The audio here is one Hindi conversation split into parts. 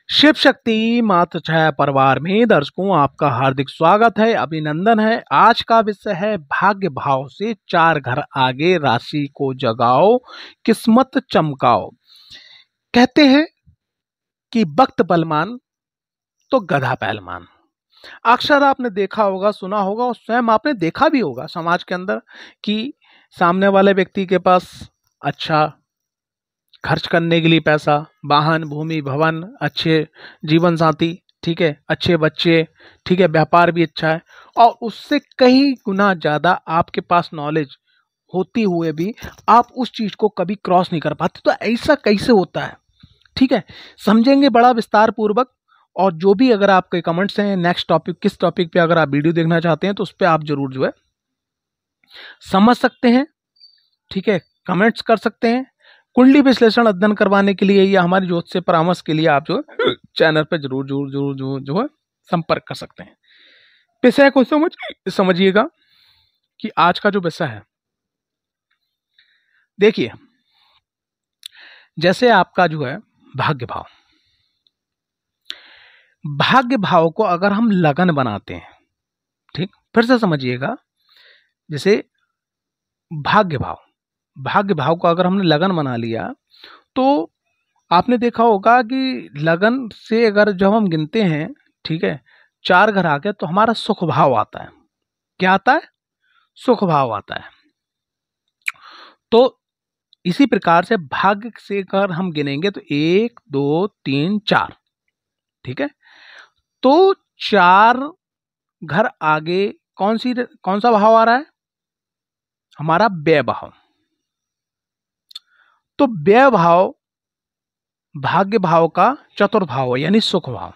शिव शक्ति मात्र छाया परिवार में दर्शकों आपका हार्दिक स्वागत है, अभिनंदन है। आज का विषय है भाग्य भाव से 4 घर आगे राशि को जगाओ, किस्मत चमकाओ। कहते हैं कि वक्त बलवान तो गधा पहलवान। अक्सर आपने देखा होगा, सुना होगा और स्वयं आपने देखा भी होगा समाज के अंदर कि सामने वाले व्यक्ति के पास अच्छा खर्च करने के लिए पैसा, वाहन, भूमि, भवन, अच्छे जीवन साथी, ठीक है, अच्छे बच्चे, ठीक है, व्यापार भी अच्छा है और उससे कई गुना ज्यादा आपके पास नॉलेज होती हुए भी आप उस चीज को कभी क्रॉस नहीं कर पाते। तो ऐसा कैसे होता है, ठीक है, समझेंगे बड़ा विस्तार पूर्वक। और जो भी अगर आपके कमेंट्स हैं नेक्स्ट टॉपिक, किस टॉपिक पे अगर आप वीडियो देखना चाहते हैं तो उस पर आप जरूर जो है समझ सकते हैं, ठीक है, कमेंट्स कर सकते हैं। कुंडली विश्लेषण अध्ययन करवाने के लिए या हमारी ज्योतिष परामर्श के लिए आप जो चैनल पर जरूर जरूर जरूर जरूर जो है संपर्क कर सकते हैं। विषय को समझिएगा कि आज का जो विषय है, देखिए, जैसे आपका जो है भाग्य भाव, भाग्य भाव को अगर हम लगन बनाते हैं, ठीक, फिर से समझिएगा, जैसे भाग्य भाव, भाग्य भाव को अगर हमने लगन बना लिया तो आपने देखा होगा कि लगन से अगर जब हम गिनते हैं, ठीक है, 4 घर आके तो हमारा सुख भाव आता है। क्या आता है? सुख भाव आता है। तो इसी प्रकार से भाग्य से अगर हम गिनेंगे तो 1 2 3 4, ठीक है, तो 4 घर आगे कौन सा भाव आ रहा है? हमारा व्यय भाव। तो व्यय भाव भाग्य भाव का चतुर्थ भाव है, यानी सुख भाव,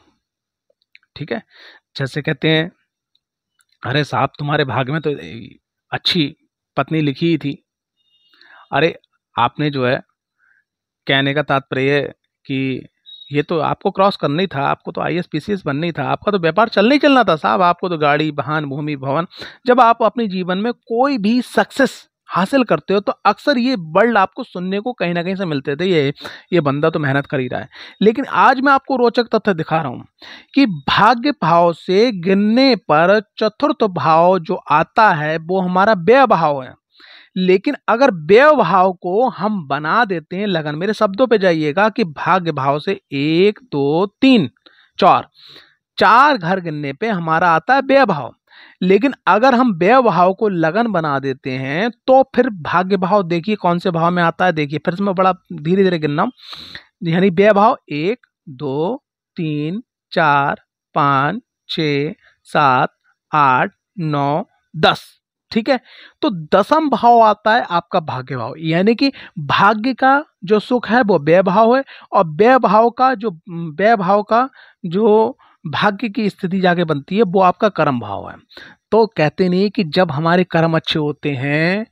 ठीक है। जैसे कहते हैं, अरे साहब तुम्हारे भाग्य में तो अच्छी पत्नी लिखी ही थी। अरे आपने जो है, कहने का तात्पर्य कि ये तो आपको क्रॉस करना ही था, आपको तो आईएएस पीसीएस बनना ही था, आपका तो व्यापार चलना ही चलना था साहब, आपको तो गाड़ी, वाहन, भूमि, भवन। जब आप अपने जीवन में कोई भी सक्सेस हासिल करते हो तो अक्सर ये वर्ड आपको सुनने को कहीं ना कहीं से मिलते थे, ये बंदा तो मेहनत कर ही रहा है। लेकिन आज मैं आपको रोचक तथ्य दिखा रहा हूं कि भाग्य भाव से गिनने पर चतुर्थ भाव जो आता है वो हमारा व्यय भाव है। लेकिन अगर व्यय भाव को हम बना देते हैं लगन, मेरे शब्दों पे जाइएगा कि भाग्य भाव से 1 2 3 4 घर गिनने पे हमारा आता है व्यय भाव। लेकिन अगर हम व्यय भाव को लगन बना देते हैं तो फिर भाग्य भाव देखिए कौन से भाव में आता है। देखिए फिर से मैं बड़ा धीरे धीरे गिन रहा हूं, यानी व्यय भाव 1 2 3 4 5 6 7 8 9 10, ठीक है। तो 10वां भाव आता है आपका भाग्य भाव, यानी कि भाग्य का जो सुख है वो व्यय भाव है और व्यय भाव का जो भाग्य की स्थिति जाके बनती है वो आपका कर्म भाव है। तो कहते नहीं कि जब हमारे कर्म अच्छे होते हैं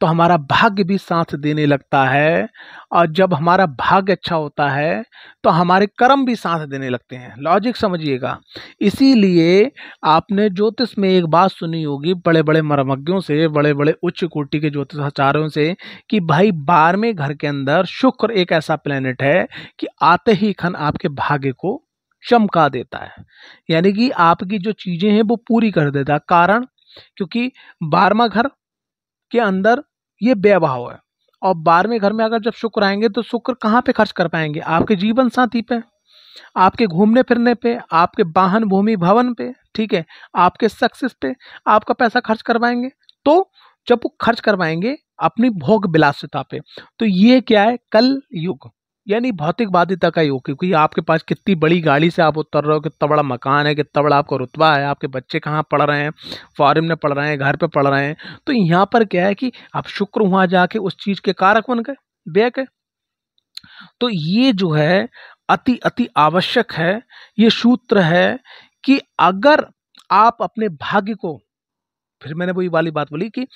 तो हमारा भाग्य भी साथ देने लगता है, और जब हमारा भाग्य अच्छा होता है तो हमारे कर्म भी साथ देने लगते हैं। लॉजिक समझिएगा। इसीलिए आपने ज्योतिष में एक बात सुनी होगी बड़े बड़े मर्मज्ञों से, बड़े बड़े उच्च कोटि के ज्योतिषाचार्यों से, कि भाई 12वें घर के अंदर शुक्र एक ऐसा प्लेनेट है कि आते ही क्षण आपके भाग्य को चमका देता है, यानी कि आपकी जो चीजें हैं वो पूरी कर देता है। कारण क्योंकि 12वां घर के अंदर ये व्यय भाव है, और 12वें घर में अगर जब शुक्र आएंगे तो शुक्र कहाँ पे खर्च कर पाएंगे? आपके जीवन साथी पे, आपके घूमने फिरने पे, आपके वाहन, भूमि, भवन पे, ठीक है, आपके सक्सेस पे आपका पैसा खर्च करवाएंगे। तो जब वो खर्च करवाएंगे अपनी भोग विलासिता पे, तो ये क्या है? कल युग, यानी भौतिकवादिता का युग। क्योंकि आपके पास कितनी बड़ी गाड़ी से आप उतर रहे हो, कितना बड़ा मकान है, कितना बड़ा आपका रुतबा है, आपके बच्चे कहाँ पढ़ रहे हैं, फॉरेन में पढ़ रहे हैं, घर पे पढ़ रहे हैं, तो यहाँ पर क्या है कि आप शुक्र वहां जाके उस चीज के कारक बन गए, व्यय के। तो ये जो है अति अति आवश्यक है, ये सूत्र है कि अगर आप अपने भाग्य को, फिर मैंने वही वाली बात बोली कि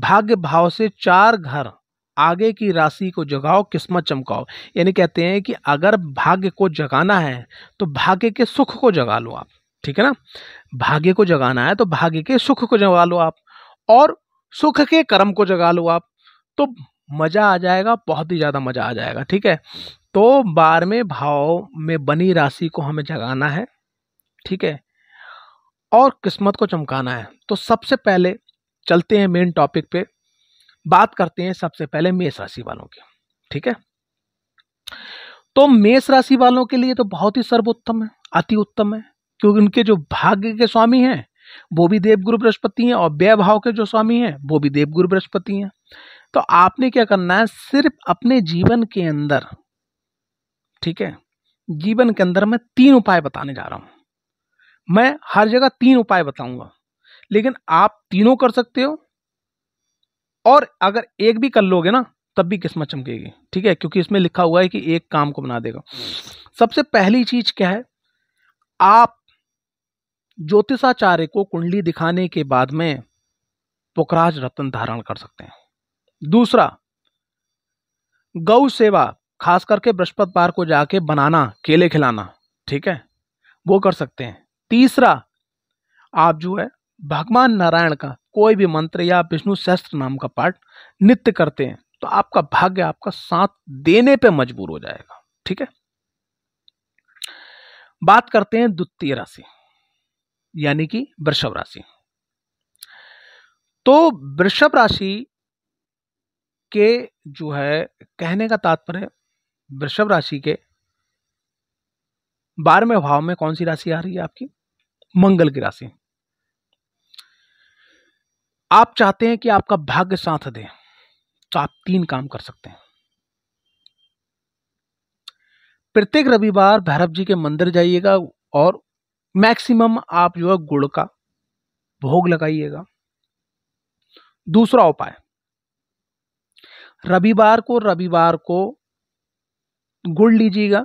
भाग्य भाव से 4 घर आगे की राशि को जगाओ, किस्मत चमकाओ। यानी कहते हैं कि अगर भाग्य को जगाना है तो भाग्य के सुख को जगा लो आप, ठीक है ना। भाग्य को जगाना है तो भाग्य के सुख को जगा लो आप, और सुख के कर्म को जगा लो आप, तो मजा आ जाएगा, बहुत ही ज्यादा मजा आ जाएगा, ठीक है। तो 12वें भाव में बनी राशि को हमें जगाना है, ठीक है, और किस्मत को चमकाना है। तो सबसे पहले चलते हैं मेन टॉपिक पे, बात करते हैं सबसे पहले मेष राशि वालों की, ठीक है। तो मेष राशि वालों के लिए तो बहुत ही सर्वोत्तम है, अति उत्तम है, क्योंकि उनके जो भाग्य के स्वामी हैं वो भी देवगुरु बृहस्पति हैं, और व्यय भाव के जो स्वामी हैं वो भी देवगुरु बृहस्पति हैं। तो आपने क्या करना है, सिर्फ अपने जीवन के अंदर, ठीक है, जीवन के अंदर मैं 3 उपाय बताने जा रहा हूं। मैं हर जगह 3 उपाय बताऊंगा, लेकिन आप तीनों कर सकते हो, और अगर एक भी कर लोगे ना तब भी किस्मत चमकेगी, ठीक है, क्योंकि इसमें लिखा हुआ है कि एक काम को बना देगा। सबसे पहली चीज क्या है, आप ज्योतिषाचार्य को कुंडली दिखाने के बाद में पुखराज रत्न धारण कर सकते हैं। दूसरा, गौ सेवा, खास करके बृहस्पतिवार को जाके बनाना, केले खिलाना, ठीक है, वो कर सकते हैं। तीसरा, आप जो है भगवान नारायण का कोई भी मंत्र या विष्णु सहस्त्र नाम का पाठ नित्य करते हैं तो आपका भाग्य आपका साथ देने पे मजबूर हो जाएगा, ठीक है। बात करते हैं द्वितीय राशि यानी कि वृषभ राशि। तो वृषभ राशि के जो है कहने का तात्पर्य, वृषभ राशि के 12वें भाव में कौन सी राशि आ रही है आपकी, मंगल की राशि। आप चाहते हैं कि आपका भाग्य साथ दे तो आप 3 काम कर सकते हैं। प्रत्येक रविवार भैरव जी के मंदिर जाइएगा और मैक्सिमम आप जो है गुड़ का भोग लगाइएगा। दूसरा उपाय, रविवार को गुड़ लीजिएगा,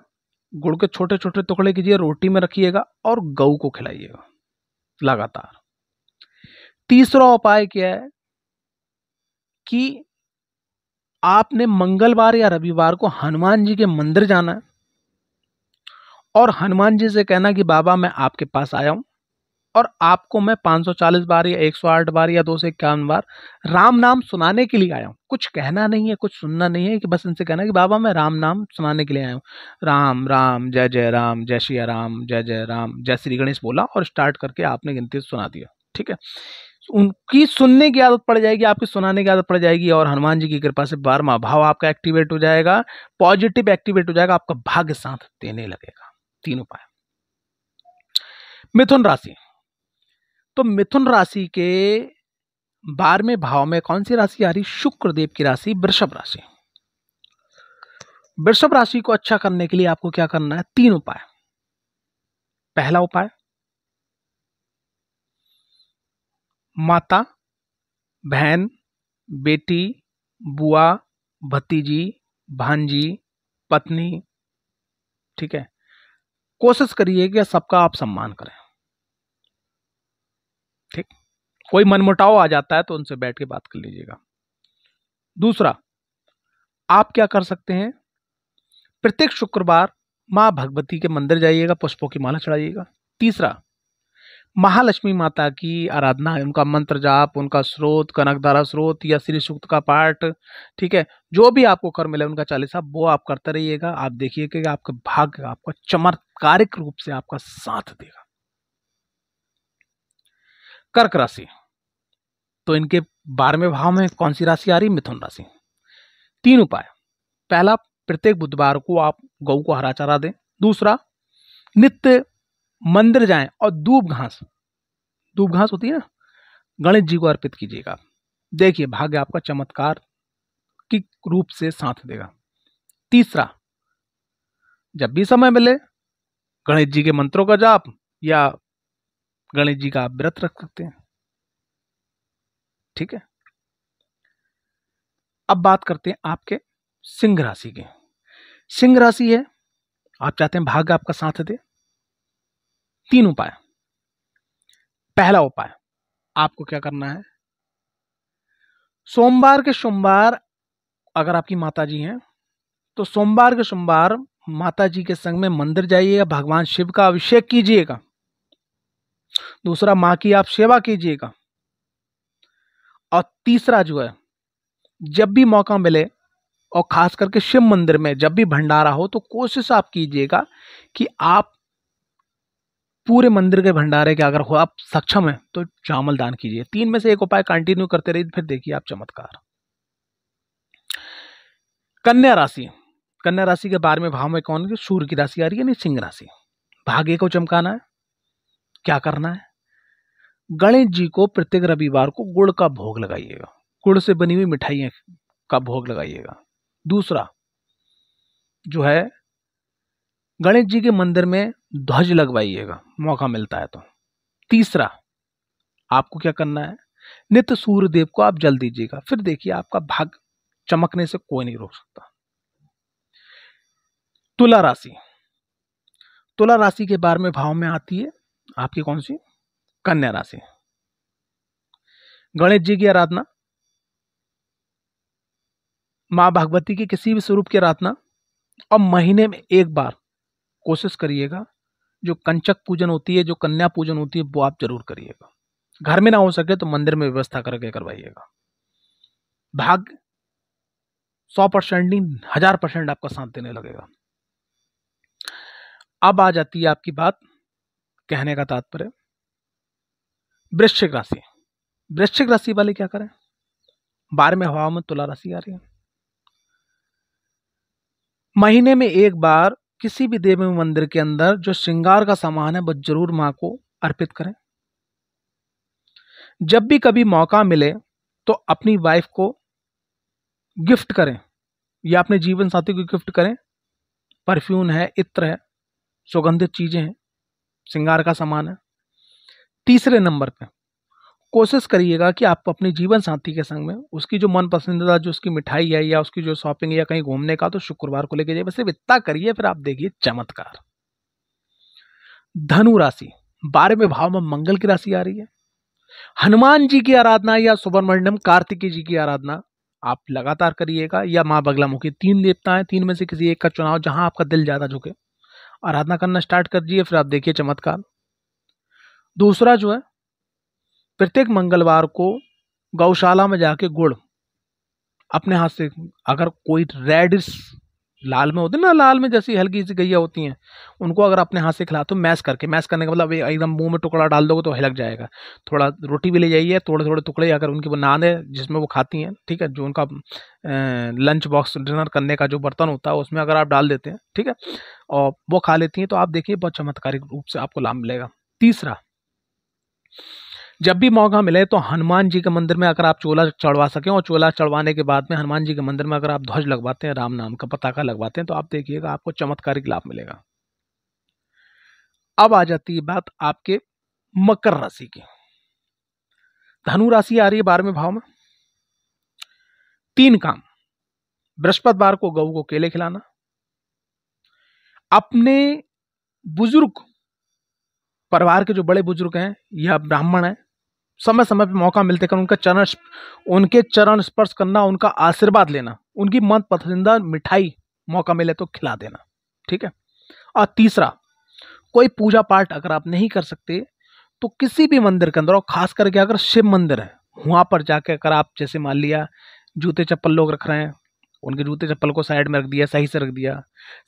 गुड़ के छोटे छोटे टुकड़े कीजिए, रोटी में रखिएगा और गऊ को खिलाइएगा लगातार। तीसरा उपाय क्या है कि आपने मंगलवार या रविवार को हनुमान जी के मंदिर जाना है और हनुमान जी से कहना कि बाबा मैं आपके पास आया हूं और आपको मैं 540 बार या 108 बार या 251 बार राम नाम सुनाने के लिए आया हूं। कुछ कहना नहीं है, कुछ सुनना नहीं है, कि बस इनसे कहना कि बाबा मैं राम नाम सुनाने के लिए आया हूं। राम राम जय जय राम, जय श्री राम, जय जय राम, जय श्री गणेश बोला और स्टार्ट करके आपने गिनती सुना दिया, ठीक है। उनकी सुनने की आदत पड़ जाएगी, आपकी सुनाने की आदत पड़ जाएगी और हनुमान जी की कृपा से 12वां भाव आपका एक्टिवेट हो जाएगा, पॉजिटिव एक्टिवेट हो जाएगा, आपका भाग्य साथ देने लगेगा। 3 उपाय। मिथुन राशि, तो मिथुन राशि के 12वें भाव में कौन सी राशि आ रही, शुक्रदेव की राशि वृषभ राशि। वृषभ राशि को अच्छा करने के लिए आपको क्या करना है, 3 उपाय। पहला उपाय, माता, बहन, बेटी, बुआ, भतीजी, भांजी, पत्नी, ठीक है, कोशिश करिए कि सबका आप सम्मान करें, ठीक। कोई मनमुटाव आ जाता है तो उनसे बैठ के बात कर लीजिएगा। दूसरा, आप क्या कर सकते हैं, प्रत्येक शुक्रवार मां भगवती के मंदिर जाइएगा, पुष्पों की माला चढ़ाइएगा। तीसरा, महालक्ष्मी माता की आराधना, उनका मंत्र जाप, उनका स्रोत, कनकधारा स्रोत या श्री सूक्त का पाठ, ठीक है, जो भी आपको कर मिले उनका चालीसा वो आप करते रहिएगा। आप देखिए कि आपका भाग्य आपका चमत्कारिक रूप से आपका साथ देगा। कर्क राशि, तो इनके 12वें भाव में कौन सी राशि आ रही, मिथुन राशि। 3 उपाय। पहला, प्रत्येक बुधवार को आप गौ को हरा चारा दें। दूसरा, नित्य मंदिर जाएं और दूब घास होती है ना, गणेश जी को अर्पित कीजिएगा। देखिए भाग्य आपका चमत्कार की रूप से साथ देगा। तीसरा, जब भी समय मिले गणेश जी के मंत्रों का जाप या गणेश जी का आप व्रत रख सकते हैं, ठीक है। अब बात करते हैं आपके सिंह राशि की। सिंह राशि है, आप चाहते हैं भाग्य आपका साथ दे। 3 उपाय। पहला उपाय, आपको क्या करना है, सोमवार के सोमवार अगर आपकी माता जी हैं तो सोमवार के सोमवार माता जी के संग में मंदिर जाइएगा, भगवान शिव का अभिषेक कीजिएगा। दूसरा, मां की आप सेवा कीजिएगा। और तीसरा जो है, जब भी मौका मिले और खास करके शिव मंदिर में जब भी भंडारा हो तो कोशिश आप कीजिएगा कि आप पूरे मंदिर के भंडारे के अगर हो आप सक्षम है तो चावल दान कीजिए। 3 में से एक उपाय कंटिन्यू करते रहिए, फिर देखिए आप चमत्कार। कन्या राशि, कन्या राशि के 12वें भाव में कौन, सूर्य की राशि आ रही है, नहीं सिंह राशि। भाग्य को चमकाना है, क्या करना है, गणेश जी को प्रत्येक रविवार को गुड़ का भोग लगाइएगा, गुड़ से बनी हुई मिठाइयां का भोग लगाइएगा। दूसरा जो है गणेश जी के मंदिर में ध्वज लगवाइएगा, मौका मिलता है तो। तीसरा आपको क्या करना है, नित्य सूर्य देव को आप जल दीजिएगा, फिर देखिए आपका भाग्य चमकने से कोई नहीं रोक सकता। तुला राशि, तुला राशि के 12वें भाव में आती है आपकी कौन सी, कन्या राशि। गणेश जी की आराधना, मां भगवती के किसी भी स्वरूप की आराधना, और महीने में एक बार कोशिश करिएगा जो कंचक पूजन होती है, जो कन्या पूजन होती है, वो आप जरूर करिएगा। घर में ना हो सके तो मंदिर में व्यवस्था करके करवाइएगा। भाग्य 100% नहीं 1000% आपका साथ देने लगेगा। अब आ जाती है आपकी बात, कहने का तात्पर्य वृश्चिक राशि। वृश्चिक राशि वाले क्या करें, 12वें भाव में तुला राशि आ रही है। महीने में एक बार किसी भी देवी मंदिर के अंदर जो श्रृंगार का सामान है वह जरूर मां को अर्पित करें। जब भी कभी मौका मिले तो अपनी वाइफ को गिफ्ट करें या अपने जीवन साथी को गिफ्ट करें। परफ्यूम है, इत्र है, सुगंधित चीजें हैं, श्रृंगार का सामान है। तीसरे नंबर पे कोशिश करिएगा कि आप अपने जीवन साथी के संग में उसकी जो मन पसंदीदा जो उसकी मिठाई है या उसकी जो शॉपिंग या कहीं घूमने का, तो शुक्रवार को लेके जाइए। बस सिर्फ इतना करिए, फिर आप देखिए चमत्कार। धनु राशि, 12वें भाव में मंगल की राशि आ रही है। हनुमान जी की आराधना या सुब्रमण्यम कार्तिकेय जी की आराधना आप लगातार करिएगा, या मां बगलामुखी, 3 देवता है, 3 में से किसी एक का चुनाव, जहां आपका दिल ज्यादा झुके, आराधना करना स्टार्ट कर दीजिए, फिर आप देखिए चमत्कार। दूसरा जो है प्रत्येक मंगलवार को गौशाला में जाके गुड़ अपने हाथ से, अगर कोई रेडिश लाल में होती है ना, लाल में जैसी हल्की सी गैया होती हैं, उनको अगर अपने हाथ से खिला तो मैश करके, मैश करने का मतलब एकदम मुंह में टुकड़ा डाल दोगे तो हिलक जाएगा। थोड़ा रोटी भी ले जाइए, थोड़े थोड़े टुकड़े, अगर उनकी वो नान है जिसमें वो खाती हैं, ठीक है, जो उनका लंच बॉक्स डिनर करने का जो बर्तन होता है उसमें अगर आप डाल देते हैं, ठीक है, और वो खा लेती हैं, तो आप देखिए बहुत चमत्कारिक रूप से आपको लाभ मिलेगा। तीसरा, जब भी मौका मिले तो हनुमान जी के मंदिर में अगर आप चोला चढ़वा सकें, और चोला चढ़वाने के बाद में हनुमान जी के मंदिर में अगर आप ध्वज लगवाते हैं, राम नाम का पताका लगवाते हैं, तो आप देखिएगा आपको चमत्कारिक लाभ मिलेगा। अब आ जाती है बात आपके मकर राशि की। धनु राशि आ रही है 12वें भाव में। 3 काम, बृहस्पतिवार को गऊ को केले खिलाना, अपने बुजुर्ग परिवार के जो बड़े बुजुर्ग हैं या ब्राह्मण हैं, समय समय पर मौका मिलते कर उनके चरण स्पर्श करना, उनका आशीर्वाद लेना, उनकी मन पसंदीदा मिठाई मौका मिले तो खिला देना, ठीक है। और तीसरा, कोई पूजा पाठ अगर आप नहीं कर सकते तो किसी भी मंदिर के अंदर, और खास करके अगर शिव मंदिर है वहां पर जाके अगर आप, जैसे मान लिया जूते चप्पल लोग रख रहे हैं, उनके जूते चप्पल को साइड में रख दिया, सही से रख दिया,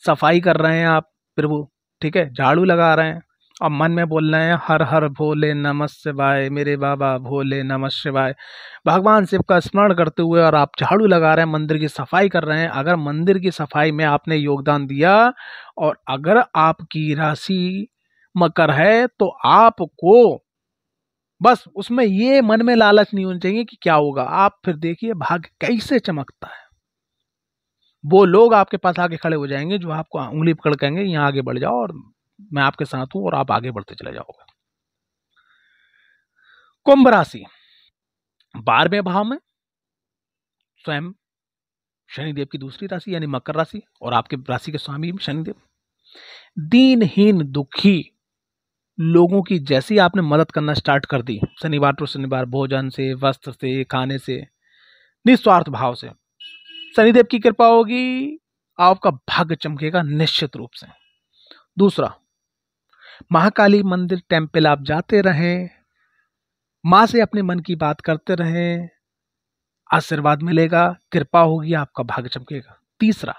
सफाई कर रहे हैं आप प्रभु, ठीक है, झाड़ू लगा रहे हैं और मन में बोल रहे हैं हर हर भोले नमः शिवाय, मेरे बाबा भोले नमः शिवाय, भगवान शिव का स्मरण करते हुए, और आप झाड़ू लगा रहे हैं, मंदिर की सफाई कर रहे हैं। अगर मंदिर की सफाई में आपने योगदान दिया और अगर आपकी राशि मकर है तो आपको बस उसमें ये मन में लालच नहीं होनी चाहिए कि क्या होगा, आप फिर देखिए भाग्य कैसे चमकता है। वो लोग आपके पास आके खड़े हो जाएंगे जो आपको उंगली पकड़ कहेंगे यहाँ आगे बढ़ जाओ और मैं आपके साथ हूं, और आप आगे बढ़ते चले जाओगे। कुंभ राशि, 12वें भाव में स्वयं शनिदेव की दूसरी राशि यानी मकर राशि, और आपके राशि के स्वामी शनिदेव। दीनहीन दुखी लोगों की जैसी आपने मदद करना स्टार्ट कर दी, शनिवार टू शनिवार, भोजन से, वस्त्र से, खाने से, निस्वार्थ भाव से, शनिदेव की कृपा होगी, आपका भाग्य चमकेगा निश्चित रूप से। दूसरा, महाकाली मंदिर टेम्पल आप जाते रहें, मां से अपने मन की बात करते रहें, आशीर्वाद मिलेगा, कृपा होगी, आपका भाग्य चमकेगा। तीसरा,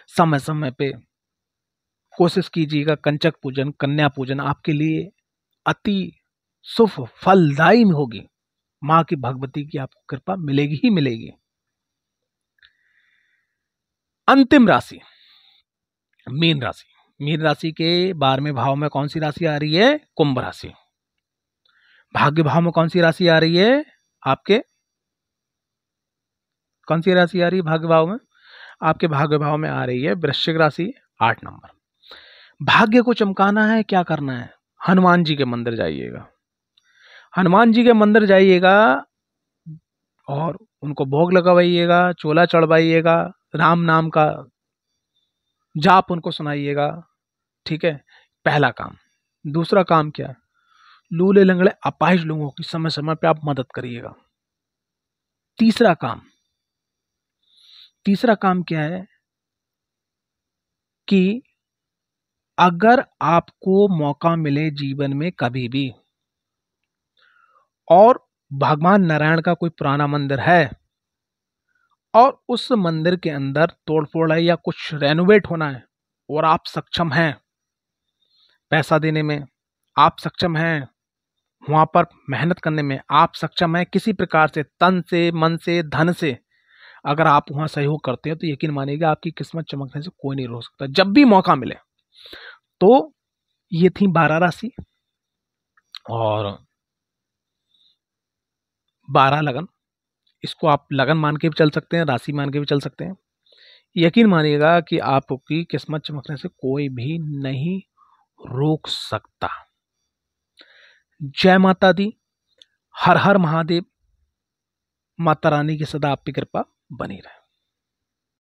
समय समय पे कोशिश कीजिएगा, कंचक पूजन, कन्या पूजन आपके लिए अति शुभ फलदायी होगी। मां की भगवती की आपको कृपा मिलेगी ही मिलेगी। अंतिम राशि मीन राशि। मीन राशि के 12वें भाव में कौन सी राशि आ रही है? कुंभ राशि। भाग्य भाव में कौन सी राशि आ रही है आपके? कौन सी राशि आ रही है भाग्य भाव में? आपके भाग्य भाव में आ रही है वृश्चिक राशि, 8 नंबर। भाग्य को चमकाना है, क्या करना है? हनुमान जी के मंदिर जाइएगा। हनुमान जी के मंदिर जाइएगा और उनको भोग लगवाइएगा, चोला चढ़वाइएगा, राम नाम का जाप उनको सुनाइएगा। ठीक है, पहला काम। दूसरा काम क्या? लूले लंगड़े अपाहिज लोगों की समय समय पे आप मदद करिएगा। तीसरा काम क्या है कि अगर आपको मौका मिले जीवन में कभी भी और भगवान नारायण का कोई पुराना मंदिर है और उस मंदिर के अंदर तोड़फोड़ है या कुछ रेनोवेट होना है और आप सक्षम हैं पैसा देने में, आप सक्षम हैं वहां पर मेहनत करने में, आप सक्षम हैं किसी प्रकार से, तन से, मन से, धन से, अगर आप वहां सहयोग करते हैं तो यकीन मानिएगा आपकी किस्मत चमकने से कोई नहीं रोक सकता जब भी मौका मिले। तो ये थी 12 राशि और 12 लगन। इसको आप लगन मान के भी चल सकते हैं, राशि मान के भी चल सकते हैं। यकीन मानिएगा कि आपकी किस्मत चमकने से कोई भी नहीं रोक सकता। जय माता दी, हर हर महादेव। माता रानी की सदा आप की कृपा बनी रहे।